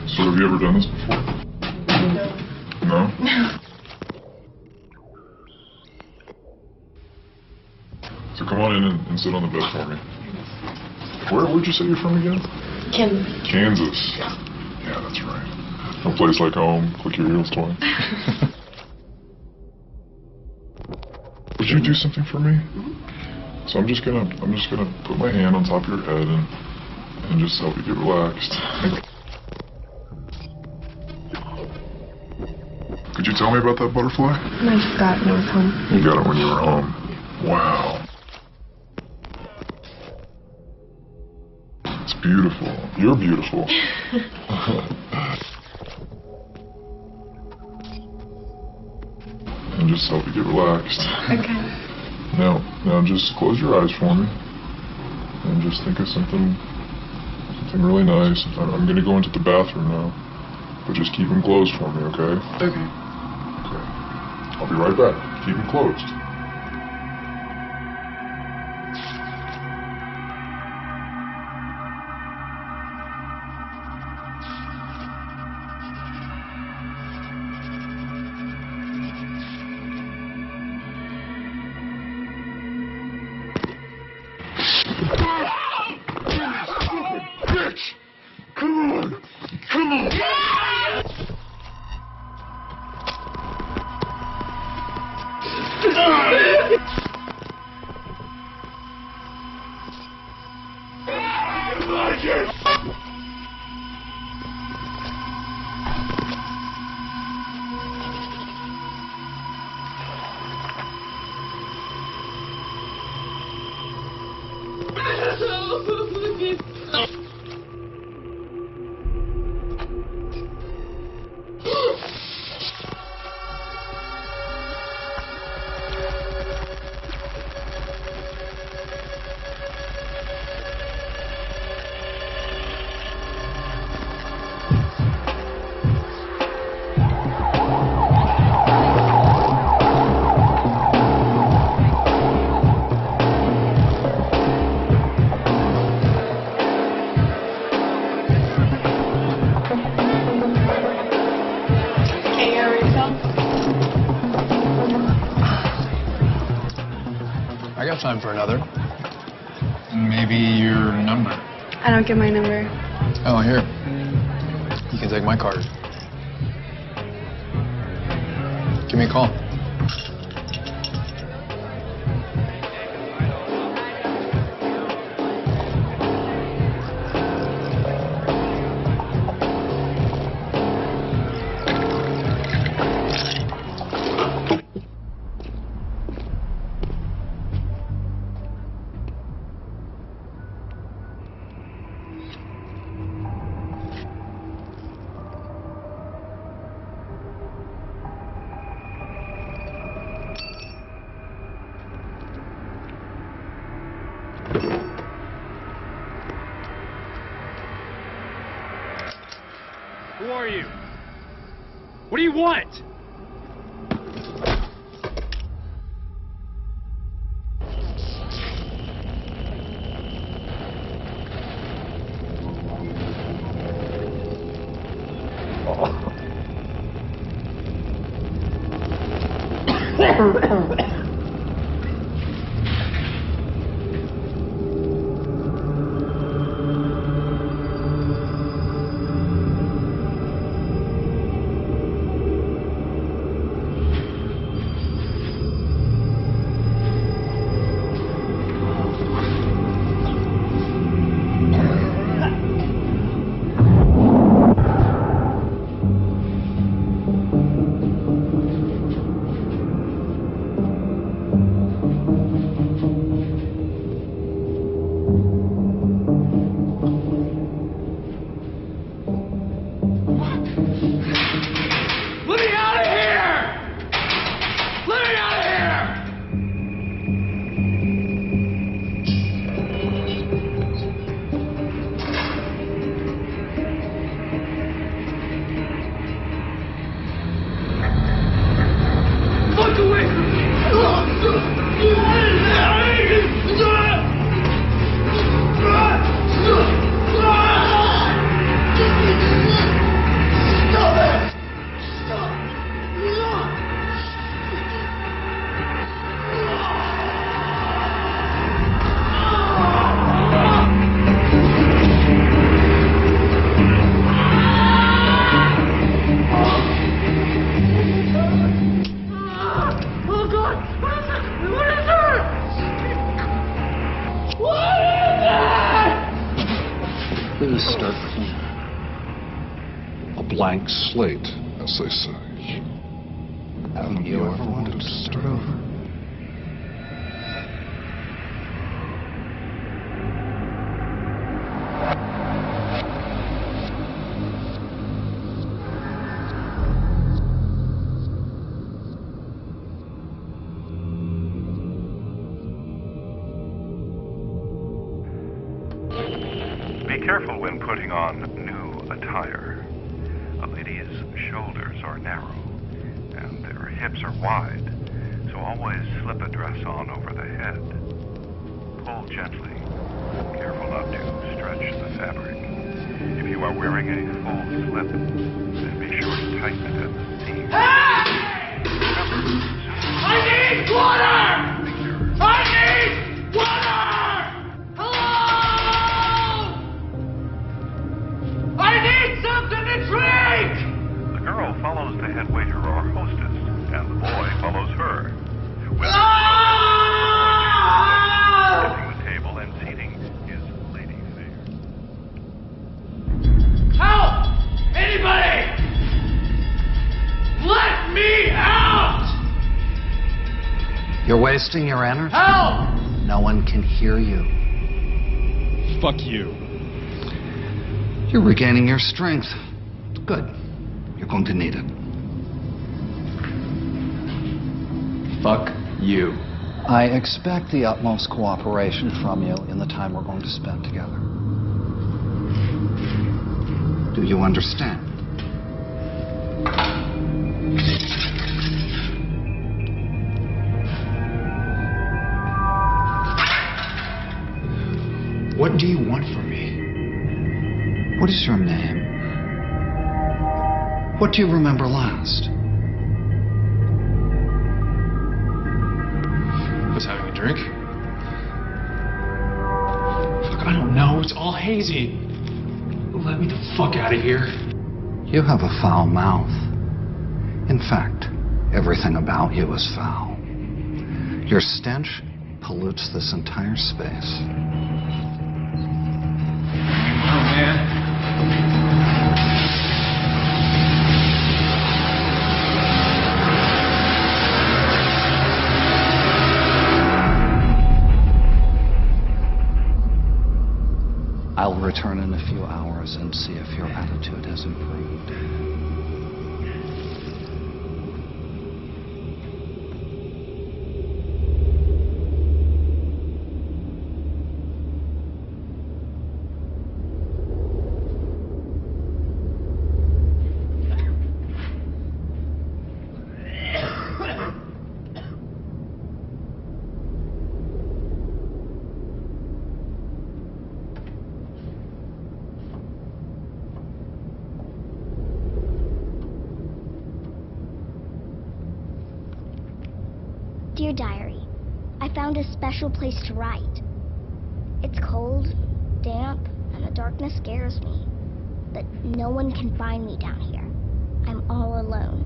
So have you ever done this before? No? So come on in and sit on the bed for me. Where'd you say you're from again? Kansas. Kansas. Yeah, that's right. No place like home. Click your heels, toy. Would you do something for me? So I'm just gonna put my hand on top of your head and just help you get relaxed. Could you tell me about that butterfly? I just got it when I was home. You got it when you were home. Wow. It's beautiful. You're beautiful. And just help you get relaxed. Okay. Now just close your eyes for me. And just think of something really nice. I'm gonna go into the bathroom now. But just keep them closed for me, okay? Okay. Okay. I'll be right back. Keep them closed. Bitch! Come on! Come on! I got time for another. Maybe your number. I don't get my number. Oh, here. You can take my card. Give me a call. Who are you? What do you want? A blank slate, as they say. Haven't you ever wanted to start over? Be careful when putting on new attire. A lady's shoulders are narrow and their hips are wide, so always slip a dress on over the head. Pull gently. Careful not to stretch the fabric. If you are wearing a full slip, then be sure to tighten it at the seam. I need water! I need water! Hello! I need something to drink! The girl follows the head waiter or hostess, and the boy follows her. With getting the table and seating is lady fare. Help! Anybody! Let me out! You're wasting your energy. Help! No one can hear you. Fuck you. You're regaining your strength. Good. You're going to need it. Fuck you. I expect the utmost cooperation from you in the time we're going to spend together. Do you understand? What do you want from me? What is your name? What do you remember last? Was having a drink? Fuck, I don't know. It's all hazy. Let me the fuck out of here. You have a foul mouth. In fact, everything about you is foul. Your stench pollutes this entire space. Oh, man. I'll return in a few hours and see if your attitude has improved. Dear Diary, I found a special place to write. It's cold, damp, and the darkness scares me. But no one can find me down here. I'm all alone.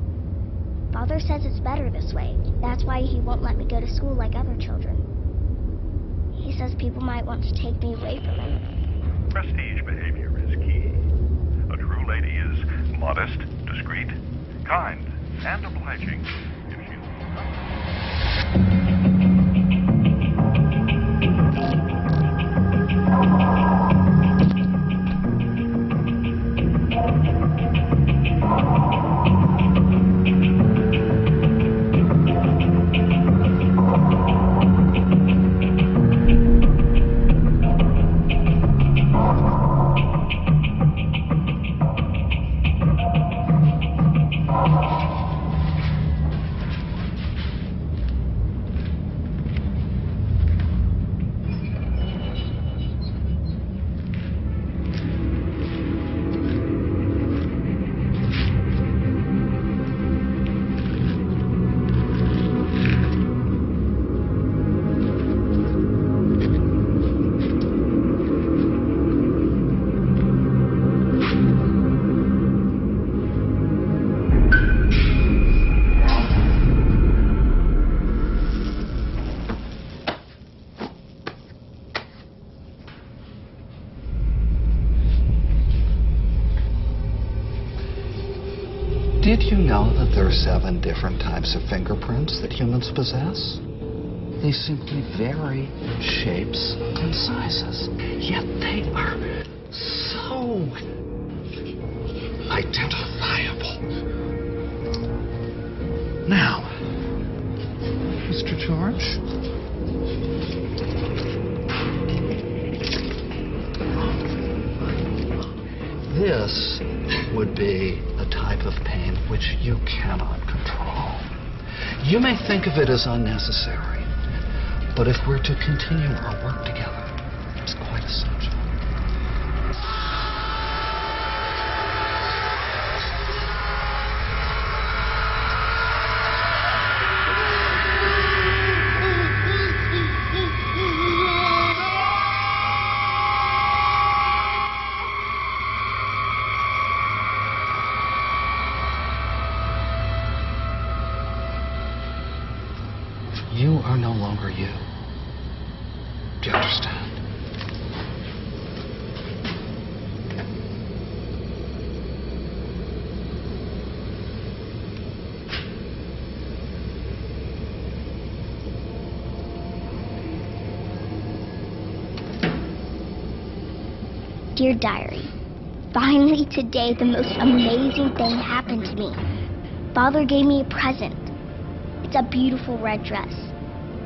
Father says it's better this way. That's why he won't let me go to school like other children. He says people might want to take me away from him. Prestige behavior is key. A true lady is modest, discreet, kind, and obliging. If she... Did you know that there are 7 different types of fingerprints that humans possess? They simply vary in shapes and sizes, yet they are so identifiable. Now, Mr. George, this would be a type of pain which you cannot control. You may think of it as unnecessary, but if we're to continue our work together, it's quite essential. You are no longer you. Do you understand? Dear Diary, finally today the most amazing thing happened to me. Father gave me a present. It's a beautiful red dress.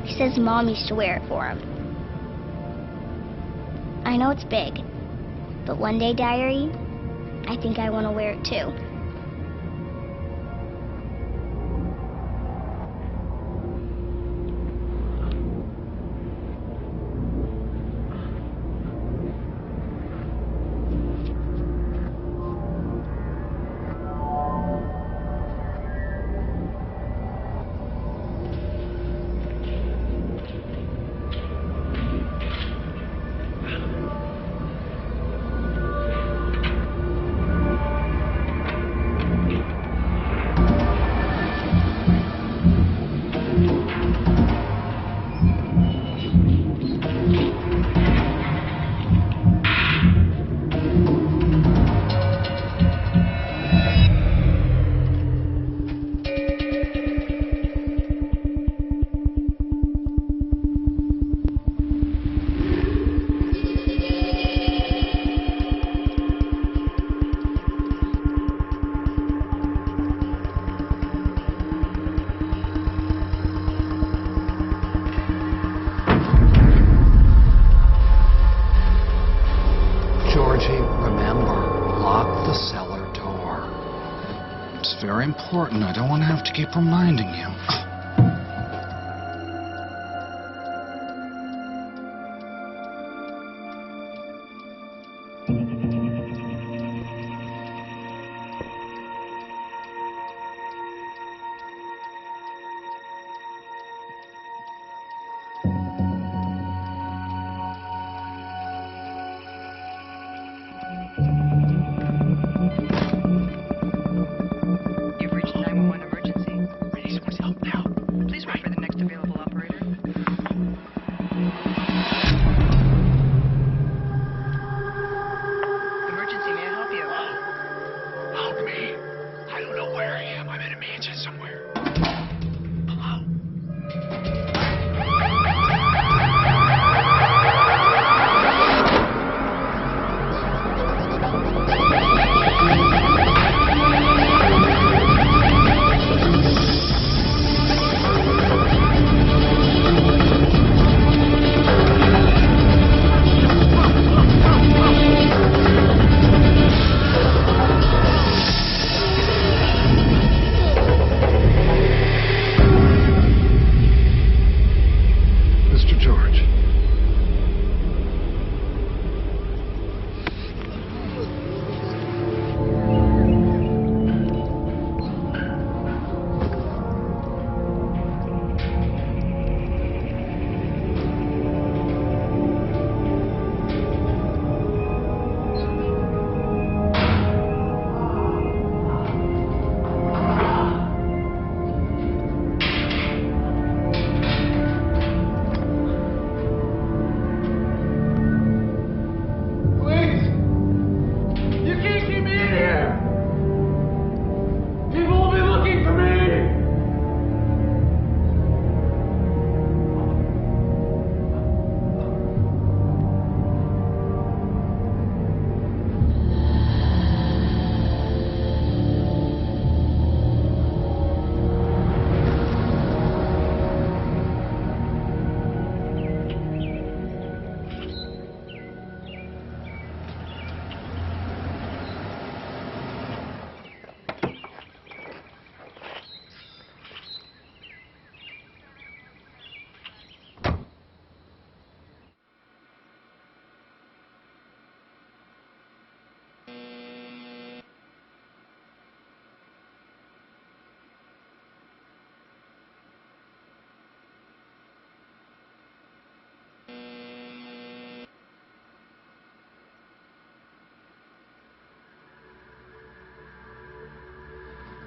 He says Mom used to wear it for him. I know it's big, but one day, Diary, I think I want to wear it too. Very important. I don't want to have to keep reminding you.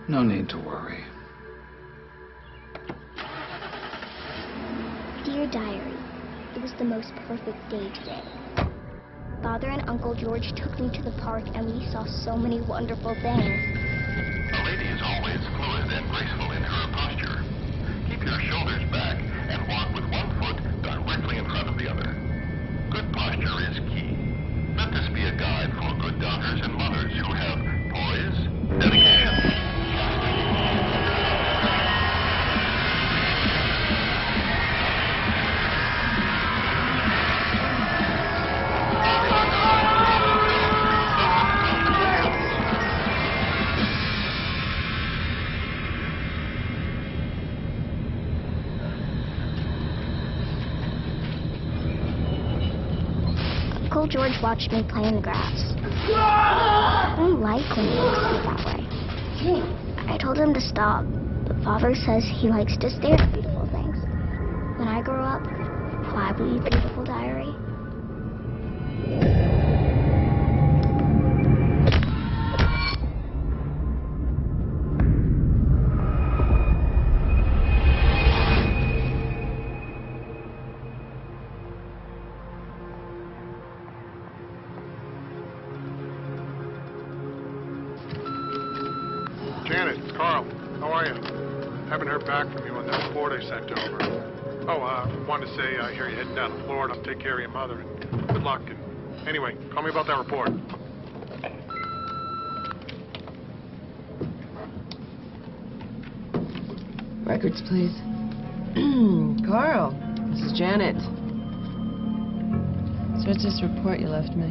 No need to worry. Dear Diary, it was the most perfect day today. Father and Uncle George took me to the park and we saw so many wonderful things. A lady is always fluid and graceful in her posture. Keep your shoulders back and walk with one foot directly in front of the other. Good posture is key. Let this be a guide for good daughters and mothers who have poise, dedication. Uncle George watched me play in the grass. I don't like when he looks at me that way. I told him to stop, but Father says he likes to stare at beautiful things. When I grow up, will I be a beautiful diary? Janet, it's Carl. How are you? Haven't heard back from you on that report I sent over. Oh, wanted to say I hear you're heading down to Florida to take care of your mother. And good luck. And anyway, call me about that report. Records, please. Carl, this is Janet. So what's this report you left me?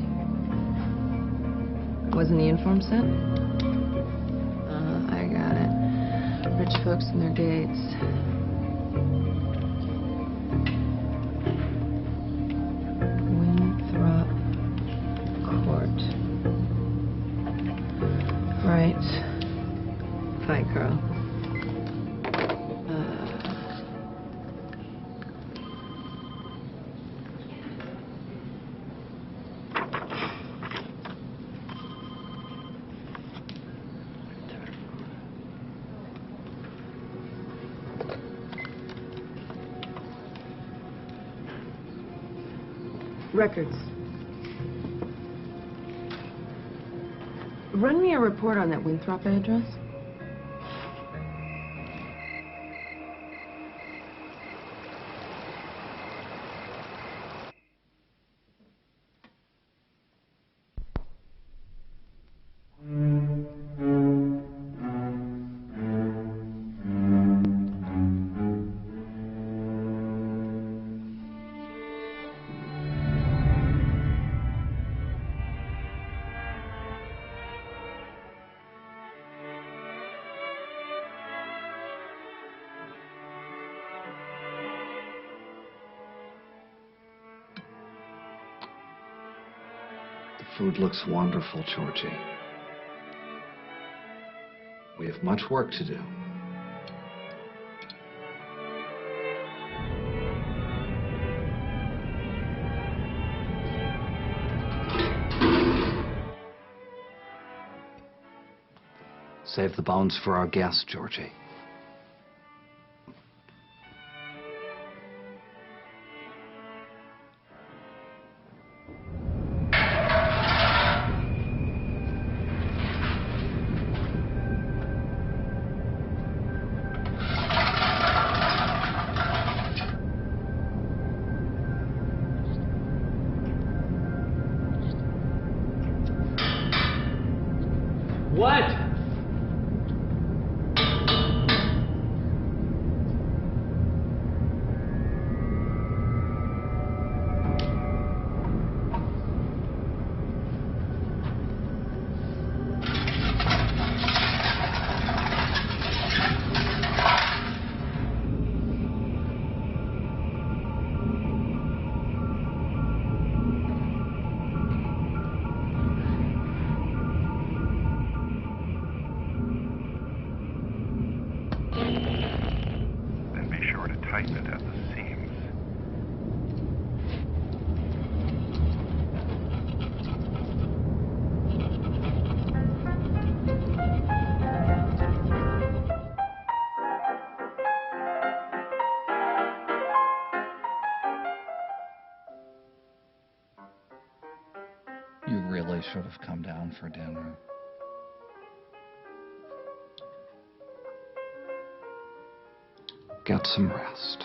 Wasn't the uniform sent? I got it. Rich folks and their gates. Winthrop Court. Right. Hi, Carl. Records. Run me a report on that Winthrop address. Food looks wonderful, Georgie. We have much work to do. Save the bones for our guests, Georgie. What? Then be sure to tighten it at the seams. really should have come down for dinner. Get some rest.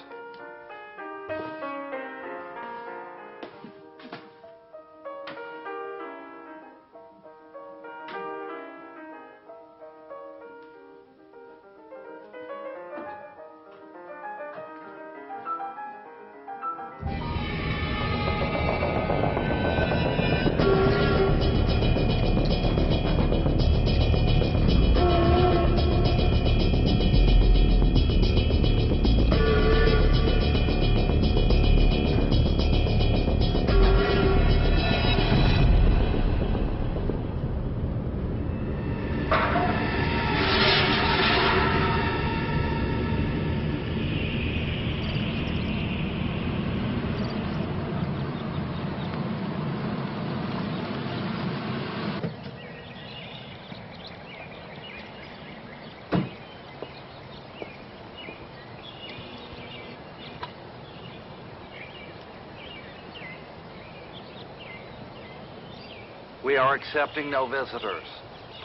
We are accepting no visitors.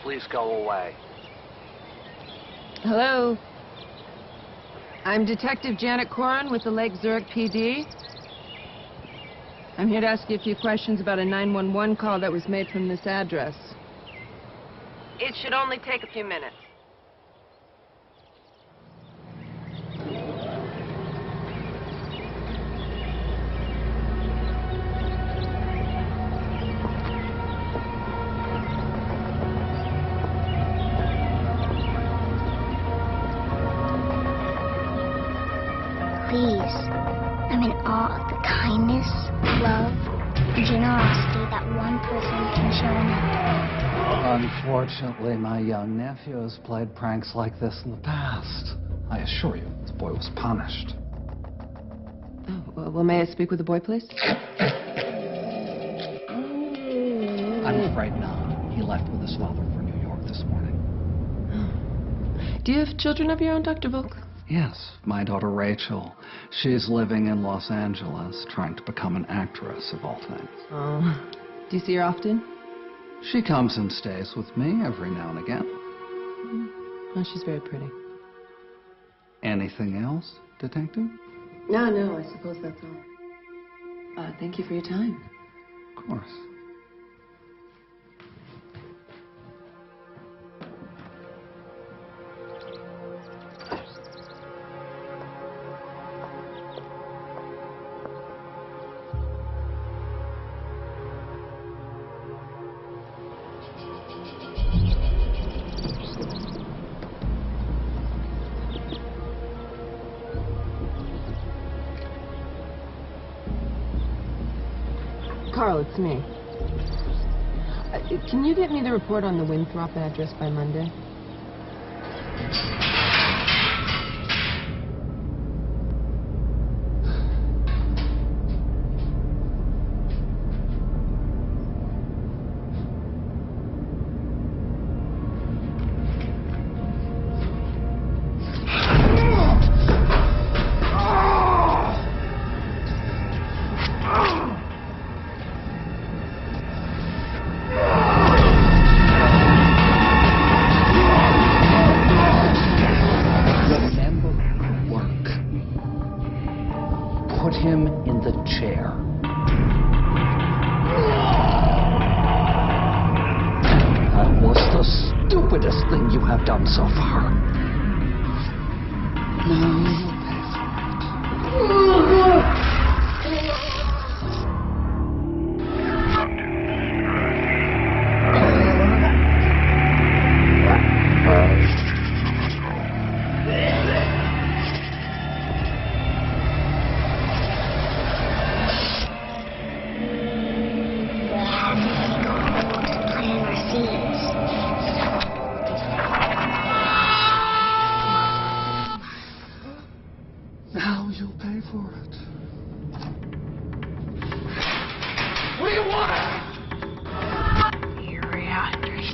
Please go away. Hello. I'm Detective Janet Corin with the Lake Zurich PD. I'm here to ask you a few questions about a 911 call that was made from this address. It should only take a few minutes. Please, I'm in awe of the kindness, love, and generosity that one person can show another. Unfortunately, my young nephew has played pranks like this in the past. I assure you, the boy was punished. Oh, well, may I speak with the boy, please? I'm afraid not. He left with his father for New York this morning. Do you have children of your own, Dr. Volk? Yes, my daughter Rachel. She's living in Los Angeles, trying to become an actress, of all things. Oh. Do you see her often? She comes and stays with me every now and again. Oh, she's very pretty. Anything else, Detective? No, I suppose that's all. Thank you for your time. Of course. Carl, it's me. Can you get me the report on the Winthrop address by Monday? Put him in the chair. That was the stupidest thing you have done so far. Now you'll pay for it. Now you'll pay for it. What do you want? Your reactors.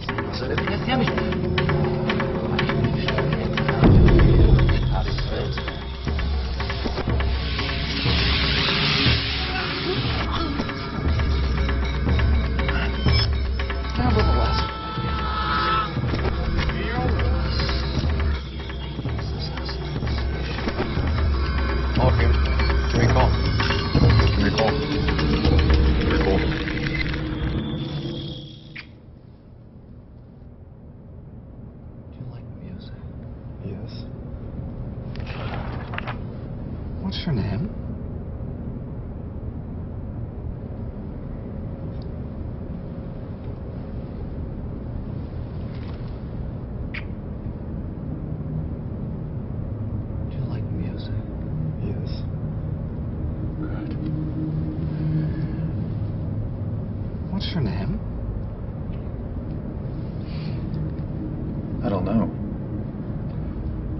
Yes. What's your name? Do you like music? Yes. Good. What's your name? I don't know.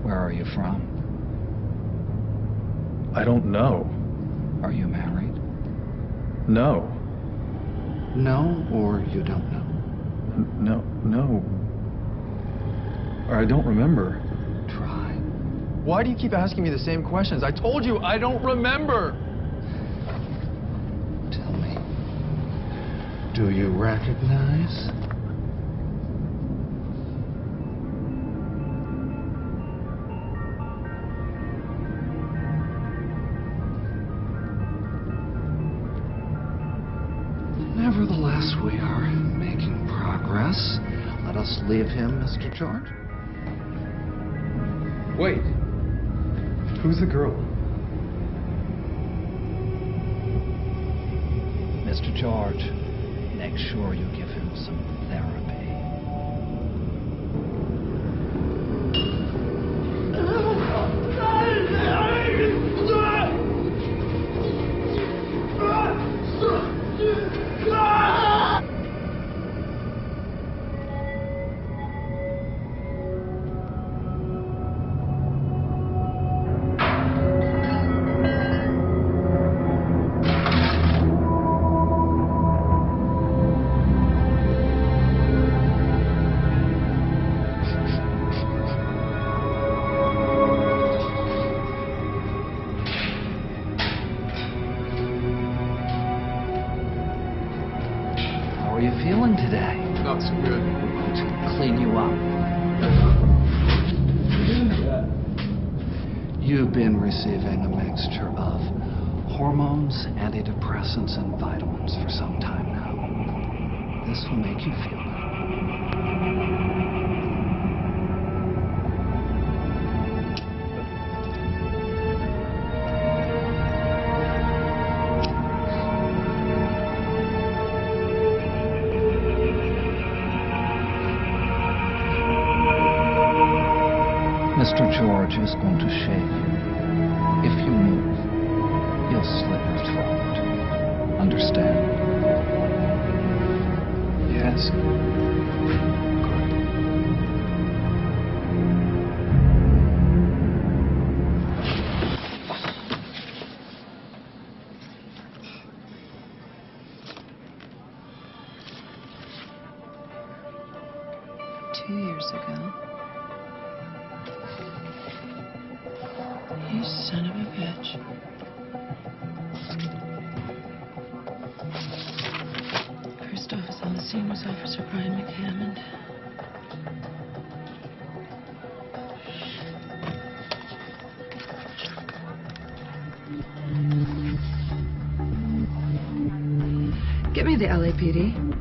Where are you from? I don't know. Are you married? No. No, or you don't know? No. Or I don't remember. Try. Why do you keep asking me the same questions? I told you I don't remember. Tell me. Do you recognize? Nevertheless, we are making progress. Let us leave him, Mr. George. Wait. Who's the girl? Mr. George, make sure you give him some therapy. How are you feeling today? Not so good. We're going to clean you up. You've been receiving a mixture of hormones, antidepressants, and vitamins for some time now. This will make you feel better. Mr. George is going to shave you. If you move, he'll slit your throat. Understand? Yes. Good. 2 years ago. You son of a bitch. First officer on the scene was Officer Brian McHammond. Get me the LAPD.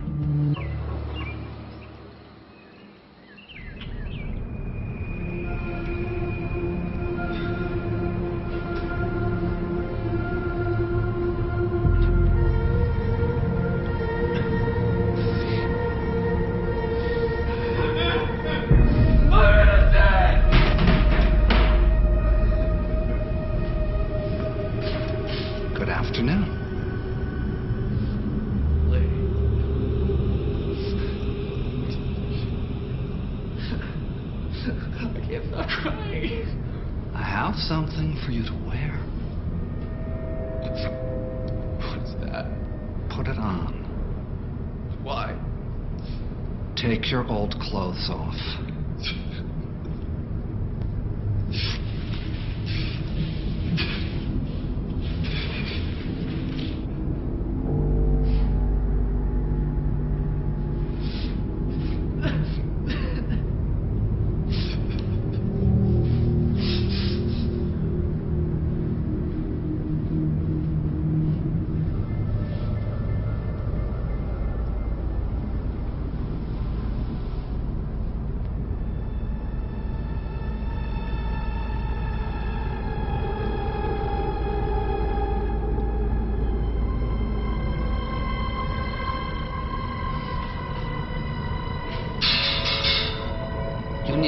Good afternoon. I can't stop crying. I have something for you to wear. What's that? Put it on. Why? Take your old clothes off.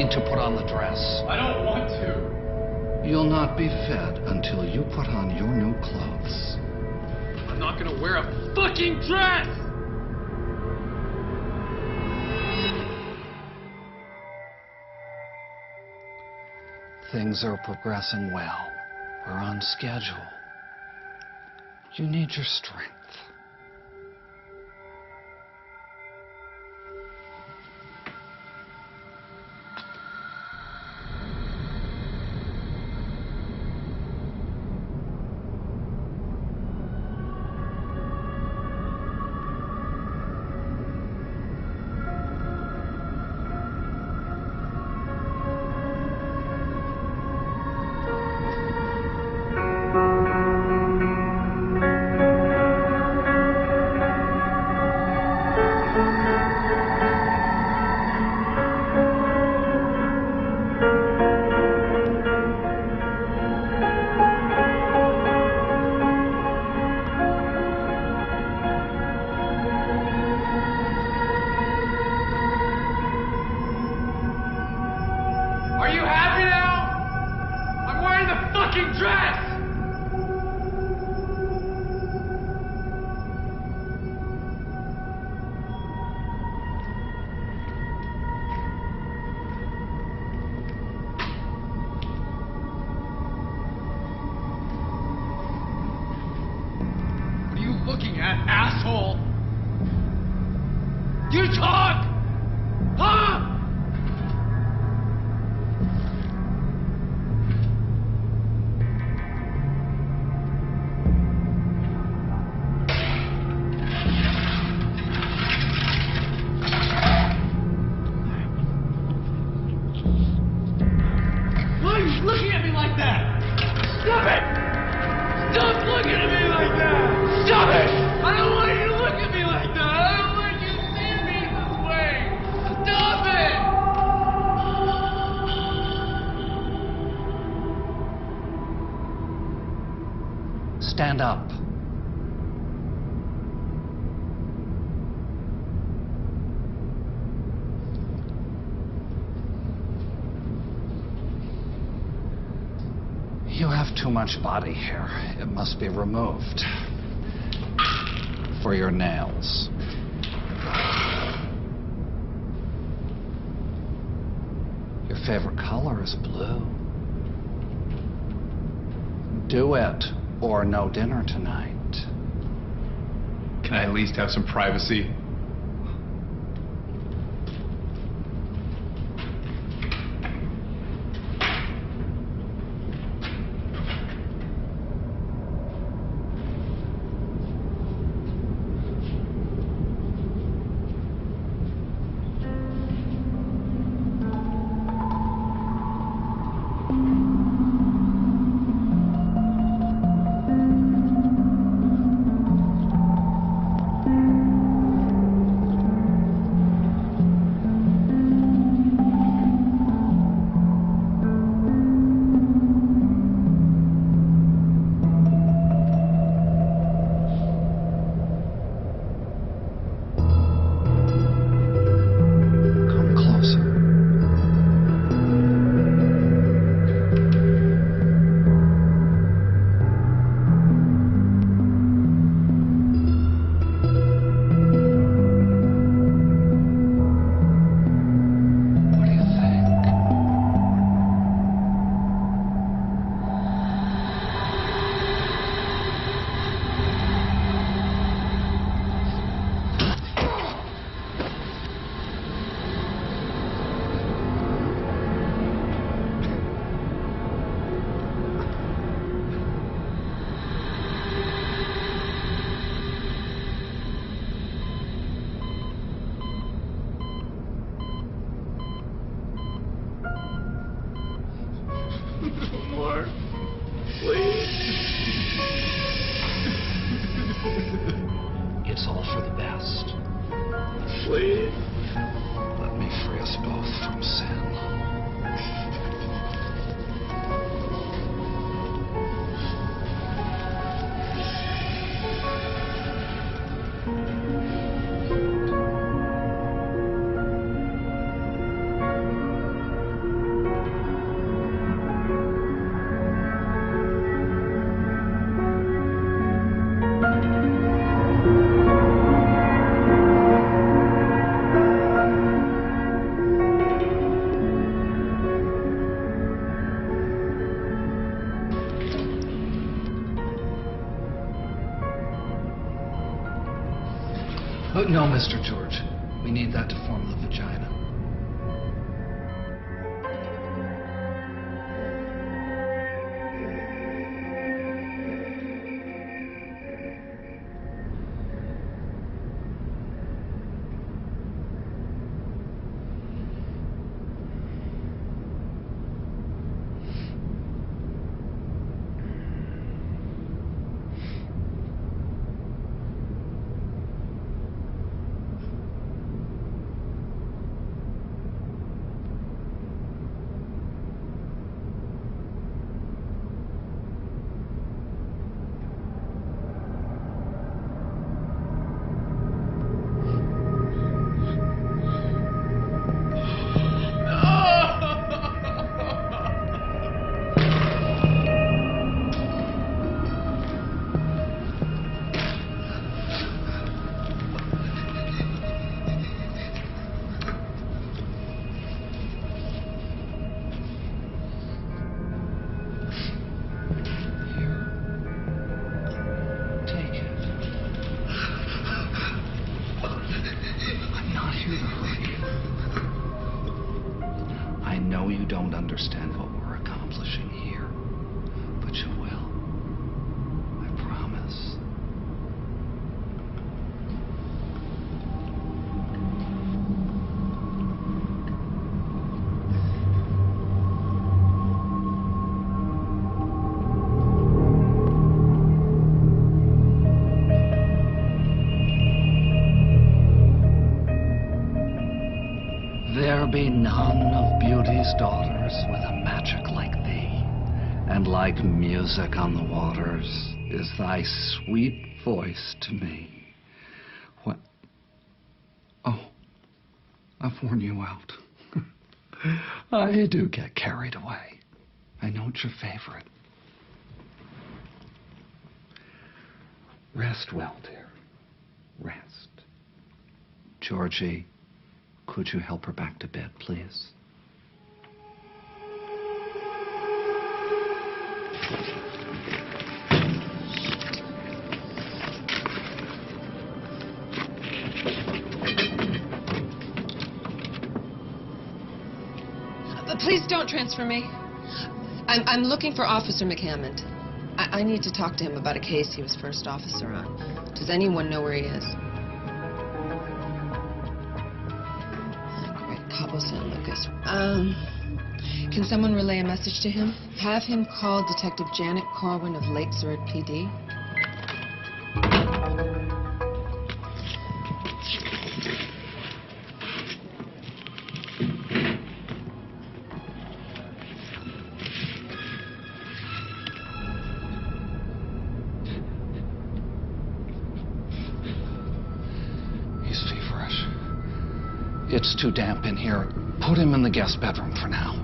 need to put on the dress. I don't want to. You'll not be fed until you put on your new clothes. I'm not gonna wear a fucking dress! Things are progressing well. We're on schedule. You need your strength. Are you happy now? I'm wearing the fucking dress! What are you looking at, asshole? You talk! Huh? Why are you looking at me like that? Stop it! Stop looking at me like that! Stop it! I don't want you to look at me like that! I don't want you to see me this way! Stop it! Stand up. You have too much body hair. It must be removed. For your nails. Your favorite color is blue. Do it, or no dinner tonight. Can I at least have some privacy? More. Please. It's all for the best. Please. Let me free us both from sin. No, Mr. George. We need that to form the vagina. I know you don't understand what we're accomplishing here, but you will. I promise. There be none of beauty's daughters with a magic like thee, and like music on the waters is thy sweet voice to me. What? Oh, I've worn you out. I do get carried away. I know it's your favorite. Rest well, dear. Rest. Georgie, could you help her back to bed, please? Please don't transfer me. I'm looking for Officer McHammond. I need to talk to him about a case he was first officer on. Does anyone know where he is? Great, Cabo San Lucas. Can someone relay a message to him? Have him call Detective Janet Corwin of Lake Zurich PD. He's feverish. It's too damp in here. Put him in the guest bedroom for now.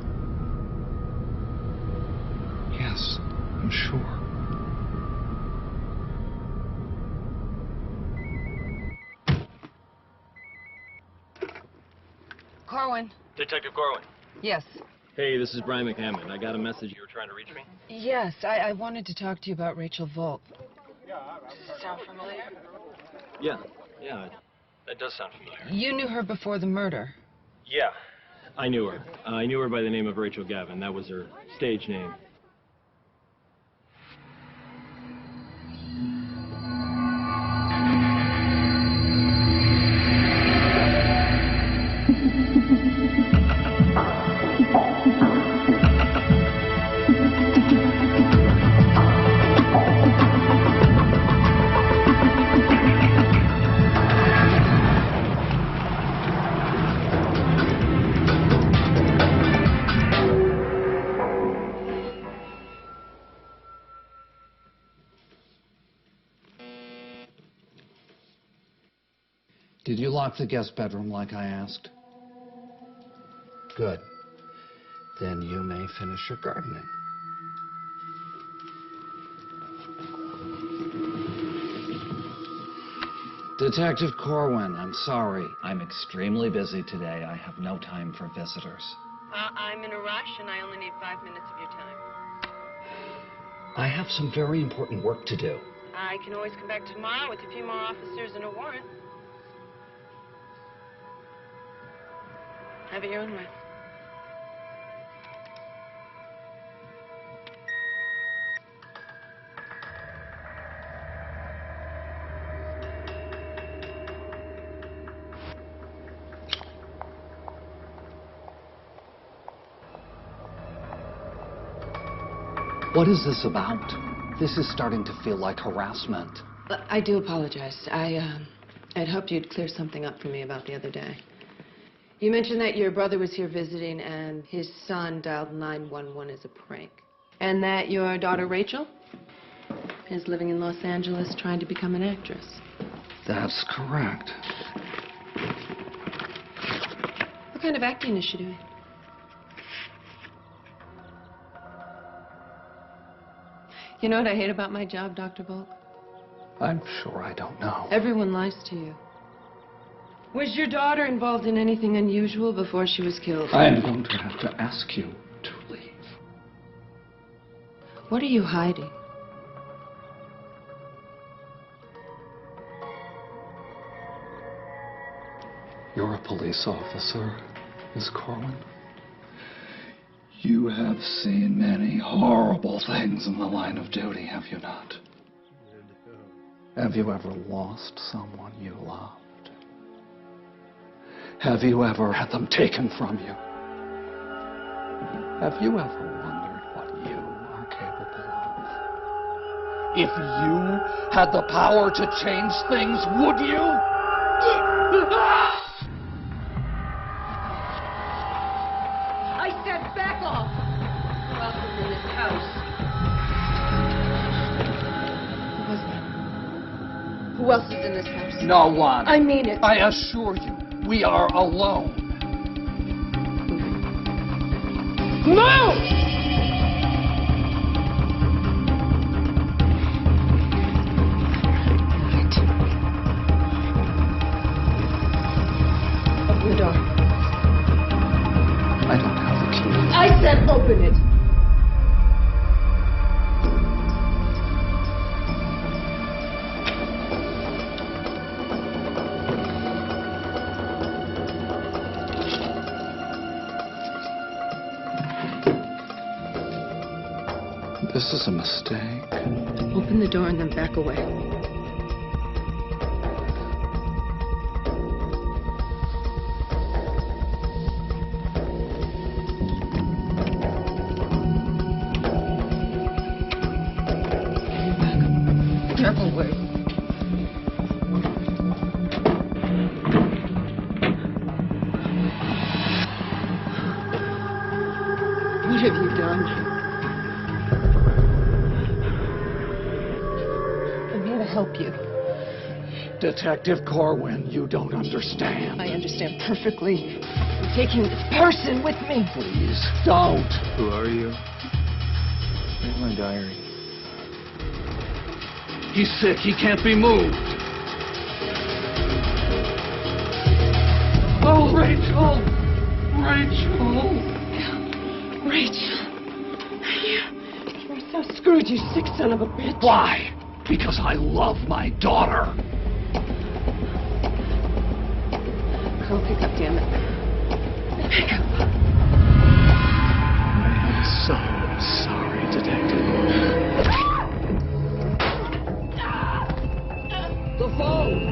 Yes, I'm sure. Corwin. Detective Corwin. Yes. Hey, this is Brian McHammond. I got a message you were trying to reach me. Yes, I wanted to talk to you about Rachel Volk. Sound familiar? Yeah, that does sound familiar. You knew her before the murder. Yeah, I knew her. I knew her by the name of Rachel Gavin. That was her stage name. Did you lock the guest bedroom like I asked? Good. Then you may finish your gardening. Detective Corwin, I'm sorry. I'm extremely busy today. I have no time for visitors. I'm in a rush, and I only need 5 minutes of your time. I have some very important work to do. I can always come back tomorrow with a few more officers and a warrant. Have it your own way. What is this about? This is starting to feel like harassment. I do apologize. I'd hoped you'd clear something up for me about the other day. You mentioned that your brother was here visiting and his son dialed 911 as a prank. And that your daughter Rachel is living in Los Angeles trying to become an actress. That's correct. What kind of acting is she doing? You know what I hate about my job, Dr. Volk? I'm sure I don't know. Everyone lies to you. Was your daughter involved in anything unusual before she was killed? I am going to have to ask you to leave. What are you hiding? You're a police officer, Miss Corwin. You have seen many horrible things in the line of duty, have you not? Have you ever lost someone you loved? Have you ever had them taken from you? Have you ever wondered what you are capable of? If you had the power to change things, would you? I said back off! Who else is in this house? Who was that? Who else is in this house? No one. I mean it. I assure you, we are alone. Move! Open the door. I don't have the key. I said open it! This is a mistake. Open the door and then back away. Careful, Wade. What have you done? I'm here to help you. Detective Corwin, you don't understand. I understand perfectly. I'm taking this person with me. Please, don't. Who are you? Where's my diary? He's sick. He can't be moved. Oh, Rachel! Rachel! Rachel. You're so screwed, you sick son of a bitch. Why? Because I love my daughter. I'll pick up, damn it. Pick up. I'm so sorry, Detective. The phone!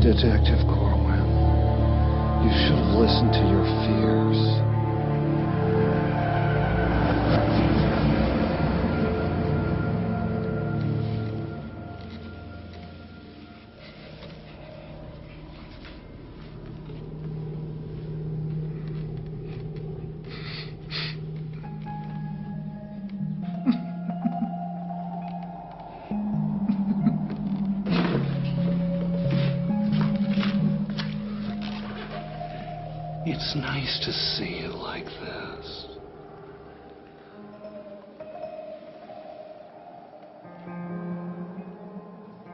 Detective Corwin, you should have listened to your fears. It's nice to see you like this.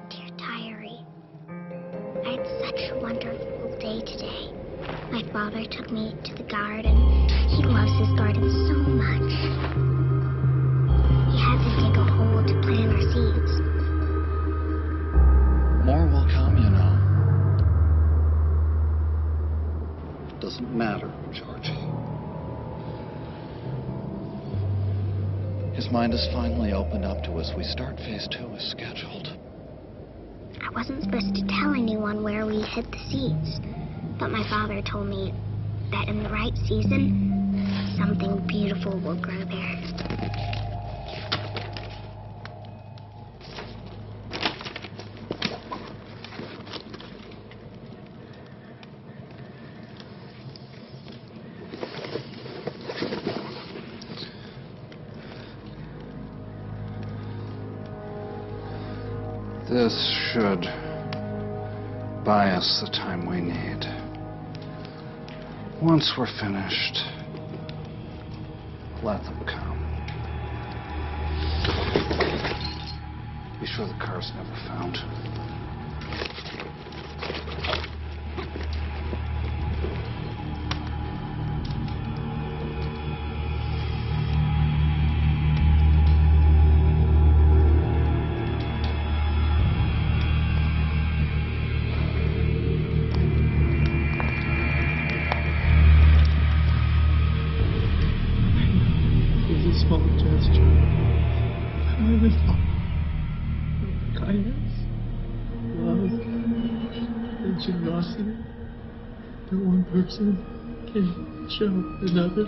Dear Diary, I had such a wonderful day today. My father took me to the garden. He loves his garden so much. He had to dig a hole to plant our seeds. More will come, you know. Doesn't matter, Georgie. His mind is finally opened up to us. We start phase 2 as scheduled. I wasn't supposed to tell anyone where we hid the seeds, but my father told me that in the right season, something beautiful will grow there. This should buy us the time we need. Once we're finished, let them come. Be sure the car's never found. Small gesture. Kindness, love, and generosity that one person can show another.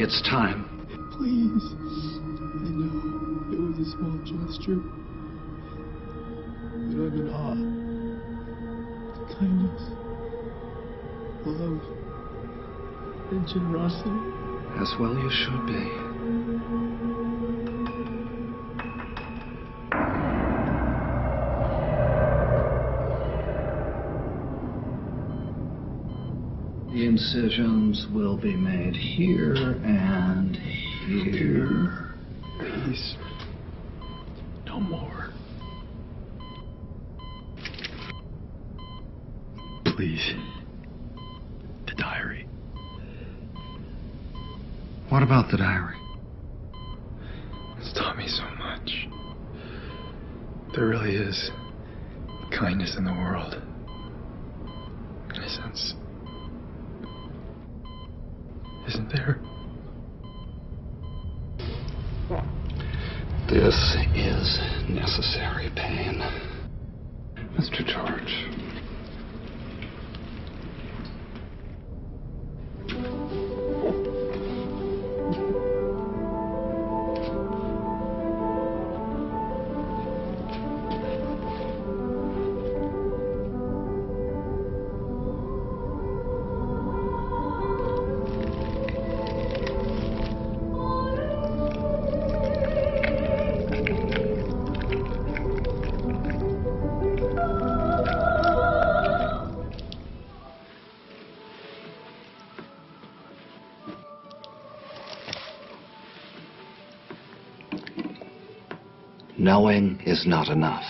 It's time. Please. I know it was a small gesture, but I'm in awe. The kindness, love, and generosity. As well you should be. The incisions will be made here and here. Please. No more. Please. The diary. What about the diary? It's taught me so much. There really is kindness in the world. In a sense. Isn't there? This is necessary pain. Mr. George. Knowing is not enough.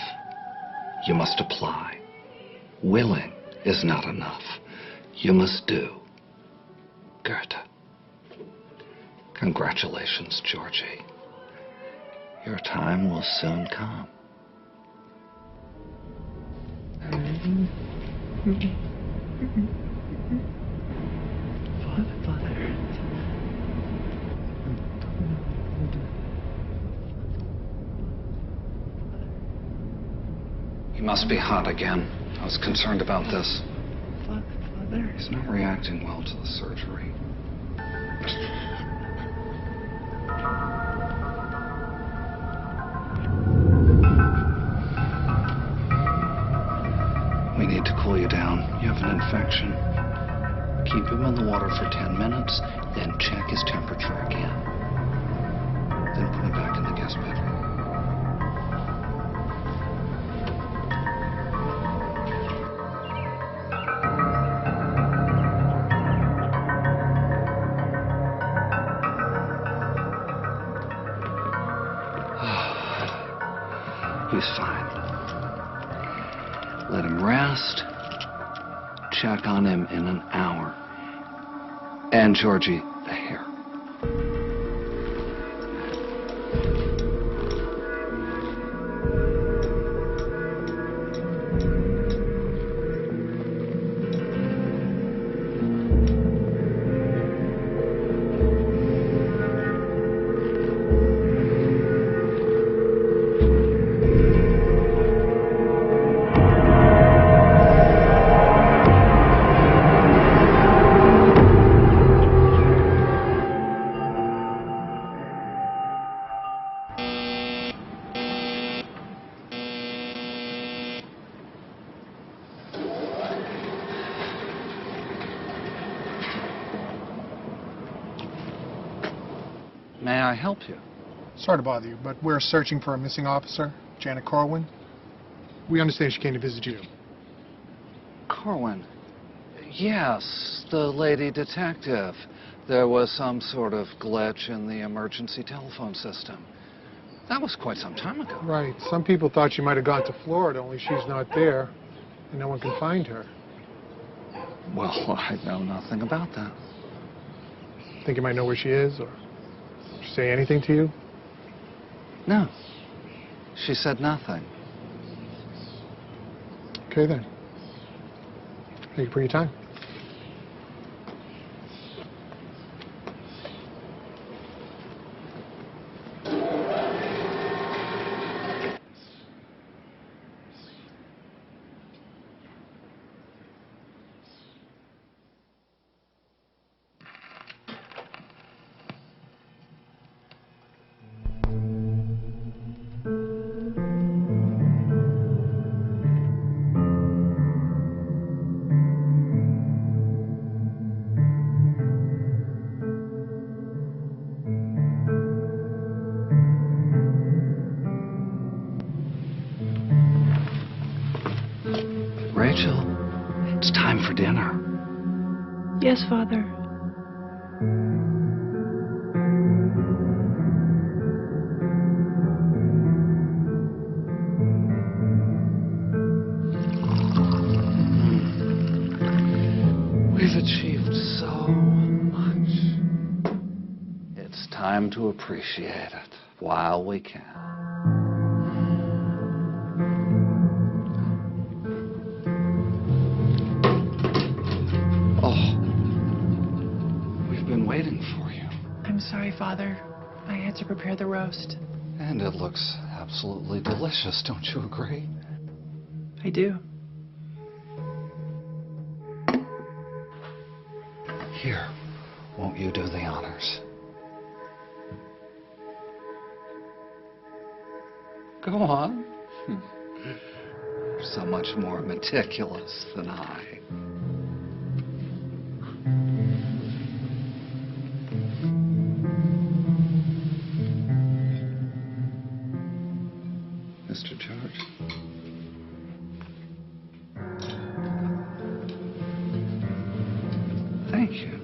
You must apply. Willing is not enough. You must do. Goethe. Congratulations, Georgie. Your time will soon come. Father. He must be hot again. I was concerned about this. Father. He's not reacting well to the surgery. We need to cool you down. You have an infection. Keep him in the water for 10 minutes, then check his temperature again. Then put him back in the guest bedroom. he's fine. Let him rest. Check on him in an hour. And Georgie, the hair. May I help you? Sorry to bother you, but we're searching for a missing officer, Janet Corwin. We understand she came to visit you. Corwin. Yes, the lady detective. There was some sort of glitch in the emergency telephone system. That was quite some time ago. Right. Some people thought she might have gone to Florida, only she's not there, and no one can find her. Well, I know nothing about that. Think you might know where she is, or did she say anything to you? No. She said nothing. Okay, then. Thank you for your time. Rachel, it's time for dinner. Yes, Father. We've achieved so much. It's time to appreciate it while we can. Waiting for you. I'm sorry, Father. I had to prepare the roast. And it looks absolutely delicious, don't you agree? I do. Here, won't you do the honors? Go on. You're so much more meticulous than I. Mr. George. Thank you.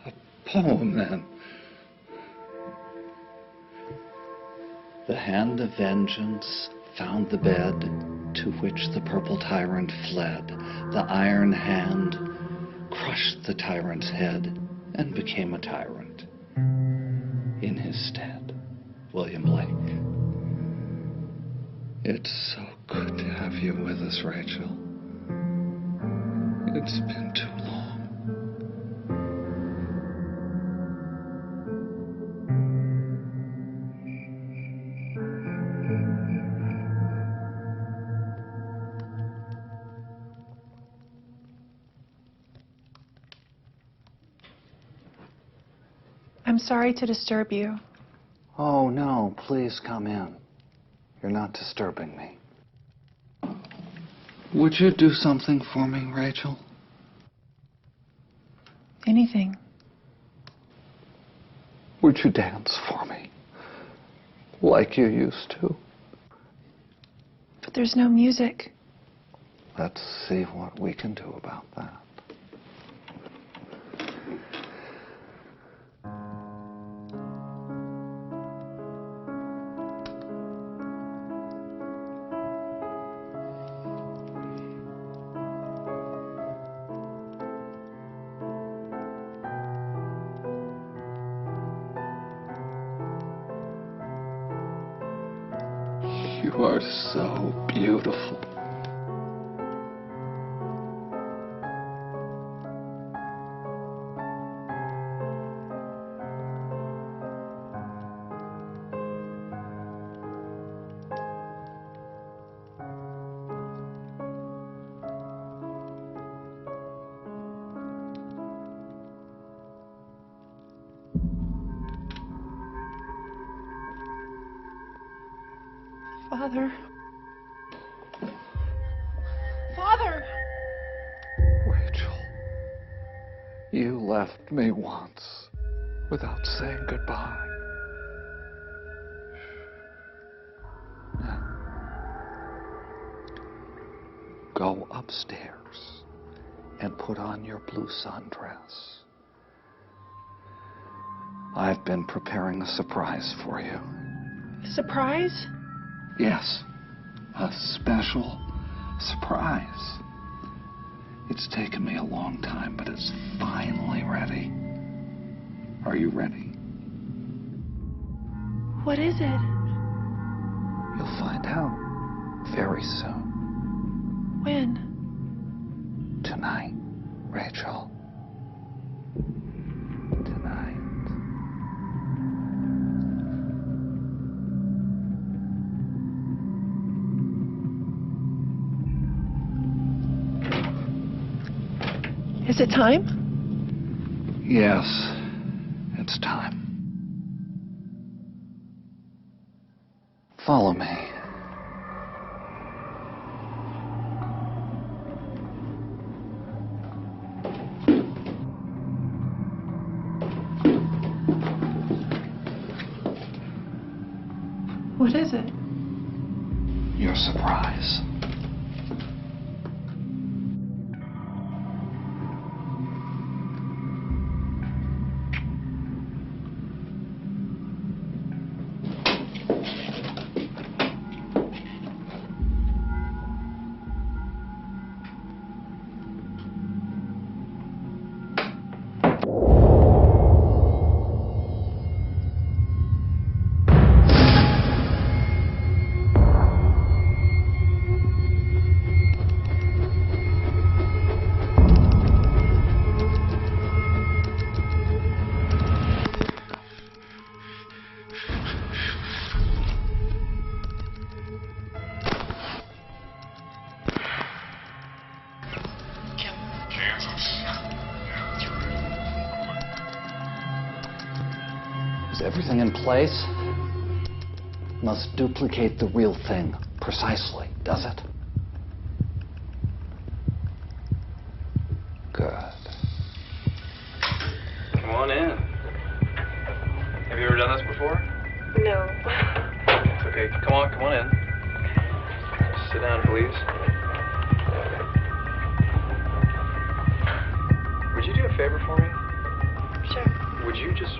A poem, then. The hand of vengeance found the bed to which the purple tyrant fled. The iron hand crushed the tyrant's head and became a tyrant. In his stead, William Blake. It's so good to have you with us, Rachel. It's been too long. I'm sorry to disturb you. Oh, no, please come in. You're not disturbing me. Would you do something for me, Rachel? Anything. Would you dance for me? Like you used to? But there's no music. Let's see what we can do about that. You are so beautiful. Father. Father! Rachel, you left me once without saying goodbye. Now, go upstairs and put on your blue sundress. I've been preparing a surprise for you. Surprise? Yes, a special surprise. It's taken me a long time, but it's finally ready. Are you ready? What is it? You'll find out very soon. When? Tonight, Rachel. Tonight. Is it time? Yes, it's time. Follow me. What is it? Your surprise. Is everything in place? Must duplicate the real thing precisely, does it? Good. Come on in. Have you ever done this before? No. It's okay. Come on in. Sit down, please. Would you do a favor for me? Sure.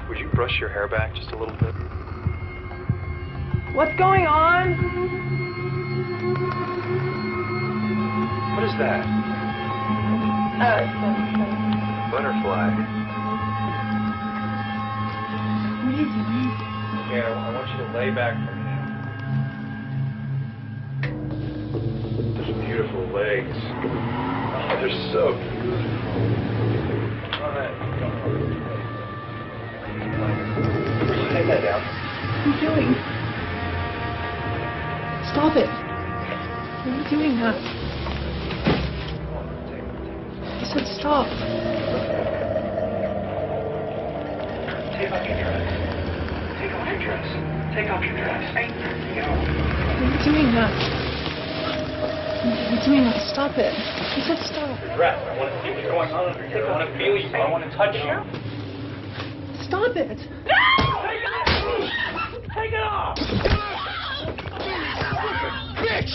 Would you brush your hair back just a little bit? What's going on? What is that? Butterfly. What are you doing? Okay, I want you to lay back for me. Those beautiful legs. Oh, they're so beautiful. All right. Take that down. What are you doing? Stop it. Why are you doing that? I said stop. Take off your dress. Take off your dress. Take off your dress. Why are you doing that? Why are you doing that? Stop it. I said stop. Your dress. I want to see what's going on under here. I want to feel you. I want to touch you. Stop it. Take it off! Bitch!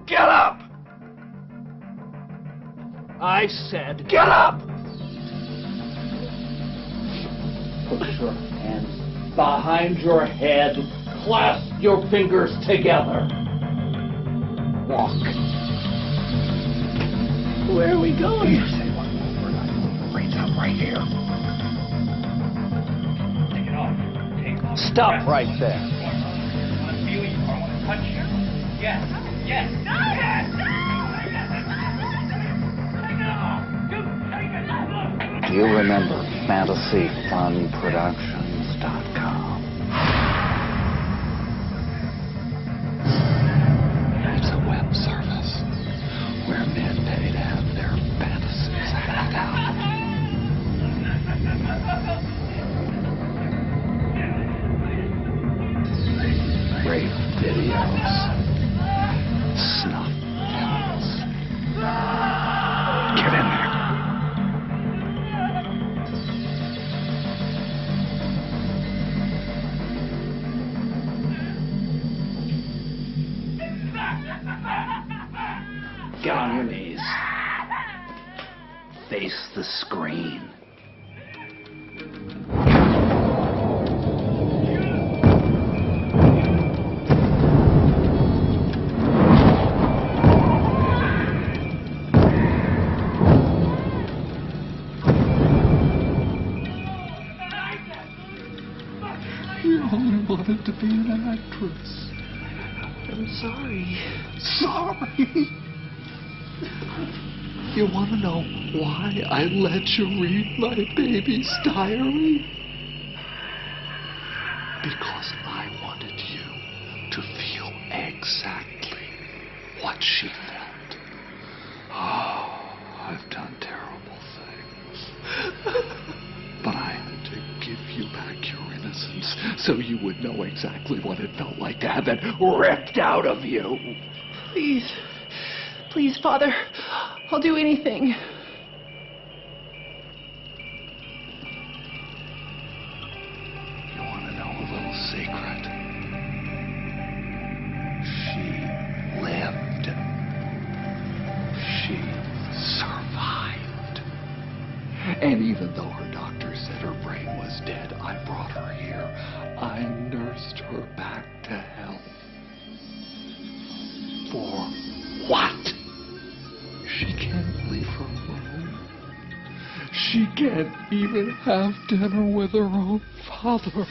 Get up! I said, get up! Put your hands behind your head. Clasp your fingers together. Walk. Where are we going? You say one more word, I will your brains out right here. Take it off. Take off. Stop right there. I want to feel you. I want to touch you. Yes. Yes. Do you remember FantasyFunProductions.com? It's a web service where men pay to have their fantasies acted out. Rape videos. Snuff films. Get in there. Get on your knees. Face the screen. You only wanted to be an actress. I'm sorry. Sorry? You want to know why I let you read my baby's diary? Because I wanted you to feel exactly what she felt. Oh, I've done terrible things. But I had to give you back your innocence so you would know exactly what it felt like to have that ripped out of you. Please. Please, Father. I'll do anything. You want to know a little secret? She lived. She survived. And even though her doctor said her brain was dead, I brought her here. I nursed her back to health. For what? She can't leave her room. She can't even have dinner with her own father.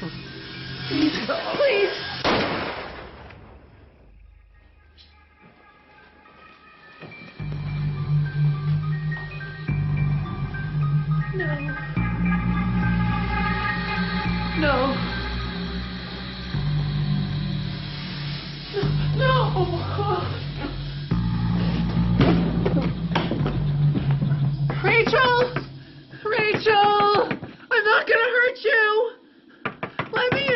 Please, please. No. No. Rachel! Rachel! I'm not gonna hurt you! Let me in!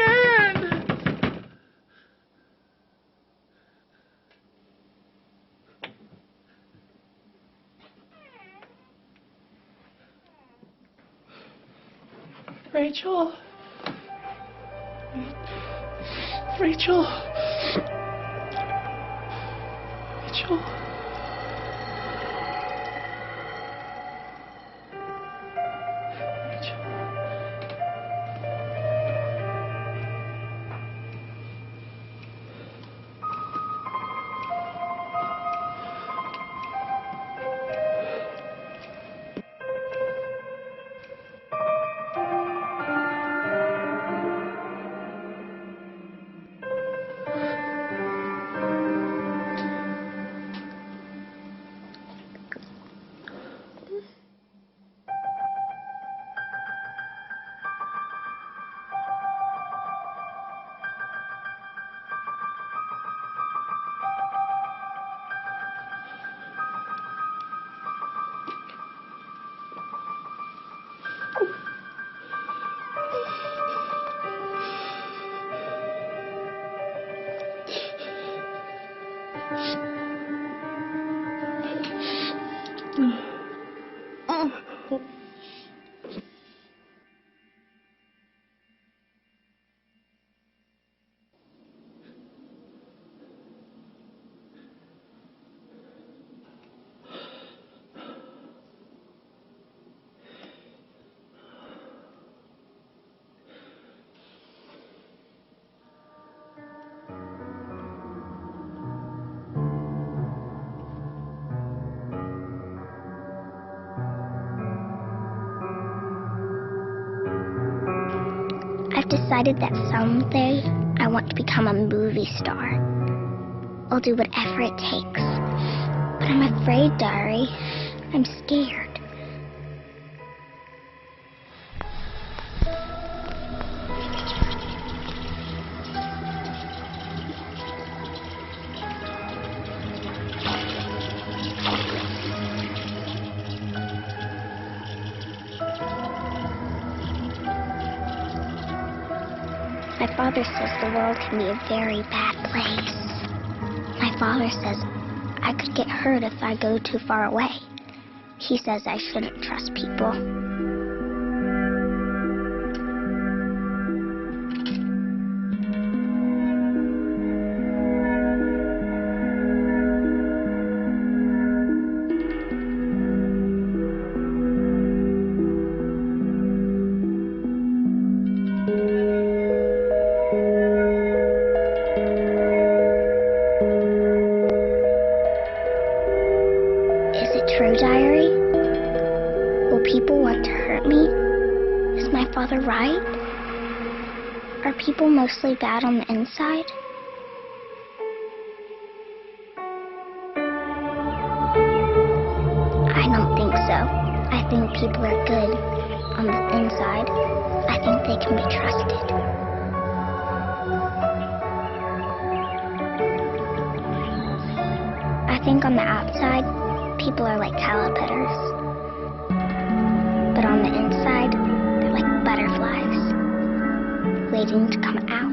Rachel. Rachel. Rachel. I've decided that someday I want to become a movie star. I'll do whatever it takes. But I'm afraid, Diary. I'm scared. My father says the world can be a very bad place. My father says I could get hurt if I go too far away. He says I shouldn't trust people. True, Diary? Will people want to hurt me? Is my father right? Are people mostly bad on the inside? I don't think so. I think people are good on the inside. I think they can be trusted. I think on the outside, people are like caterpillars, but on the inside, they're like butterflies, waiting to come out.